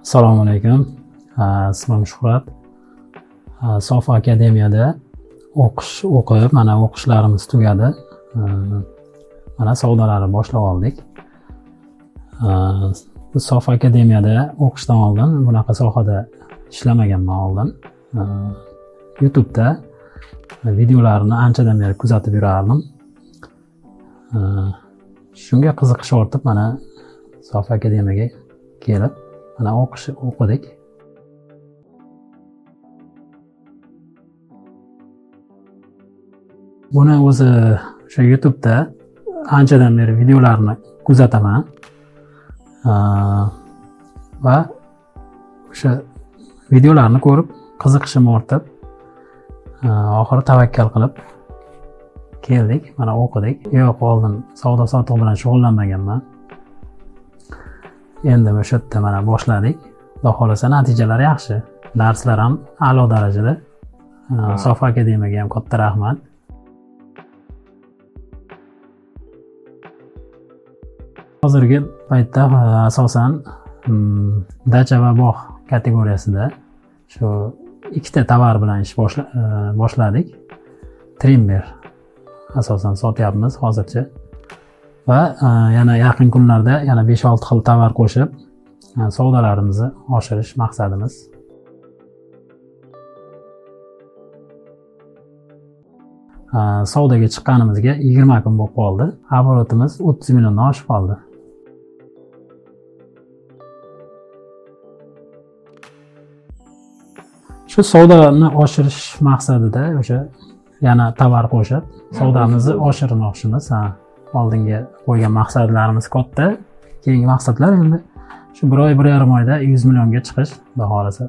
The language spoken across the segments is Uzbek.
Assalomu alaykum. Ismim Shuhrat. Sof akademiyada o'qib, mana o'qishlarimiz tugadi. Mana savdolarni boshlab oldik. Bu Sof akademiyada o'qishdan oldin bunaqa sohada ishlamaganman oldin. YouTube'da videolarni anchadan beri kuzatib yurardim. Shunga qiziqish ortib mana Sof akademiyaga kelib mana o'qidik. Buni o'zi o'sha YouTube'da anchadan beri videolarni kuzataman. Va o'sha videolarni ko'rib qiziqishim ortib, oxiri tavakkal qilib keldik, mana o'qidik. Yo'q, oldin savdo sotiq bilan shug'ullanmaganman. Endi o'sha yerda mana boshladik. Xudo xolasa natijalar yaxshi. Darslar ham a'lo darajada. Sof akademiyaga ham katta rahmat. Hozirgi paytda asosan dacha va bog' kategoriyasida shu ikkita tovar bilan ish boshladik. Trimmer asosan sotyapmiz hozircha. Va yana yaqin kunlarda yana 5-6 xil tovar qo'shib savdolarimizni oshirish maqsadimiz. Savdoga chiqqanimizga 20 kun bo'lib qoldi. Оборотimiz 30 milliondan oshib qoldi. Shu savdoni oshirish maqsadida o'sha yana tovar qo'shib savdomizni oshirmoqchimiz. Oldinga qo'ygan maqsadlarimiz katta. Keyingi maqsadlar endi shu 1 oy 1,5 oyda 100 millionga chiqish, xudo xolasa.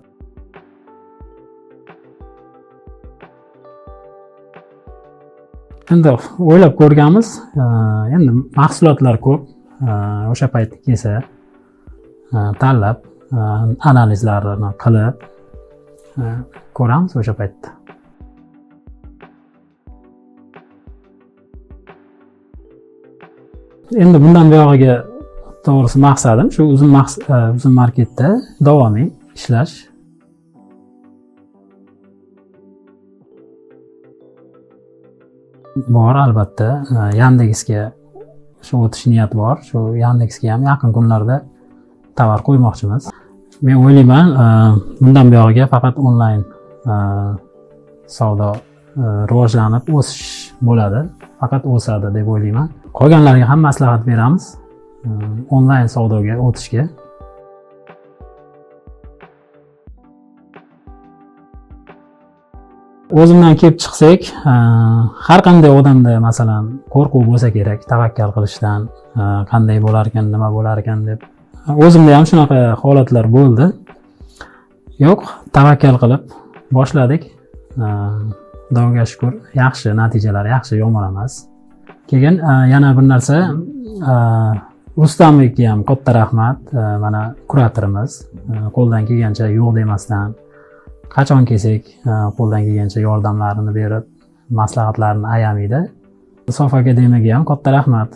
Endi o'ylab ko'rganmiz, endi mahsulotlar ko'p. O'sha payt kelsa tanlab, analizlarni qilib ko'ramiz o'sha paytda. Endi bundan buyog'iga to'g'risi maqsadim shu uzun marketda davomiy ishlash. Bor albatta. Yandexga shu o'tish niyat bor. Shu Yandexga ham yaqin kunlarda tovar qo'ymoqchimiz. Men o'ylayman, bundan buyog'iga faqat onlayn savdo rivojlanib o'sish bo'ladi. Faqat o'sadi deb o'ylayman. Qolganlarga ham maslahat beramiz onlayn savdoga o'tishga. O'zimdan kelib chiqsak, har qanday odamda masalan qo'rquv bo'lsa kerak tavakkal qilishdan, qanday bo'lar ekan, nima bo'lar ekan deb. O'zimda ham shunaqa holatlar bo'ldi. Yo'q, tavakkal qilib boshladik. Xudoga shukr, yaxshi natijalar, yaxshi, yomon emas. Keyin yana bir narsa, Rustamga ham katta rahmat. Mana kuratorimiz qo'ldan kelgancha yo'q demasdan, qachon kelsak qo'ldan kelgancha yordamlarini berib, maslahatlarini ayamaydi. Sof akademiyaga ham katta rahmat.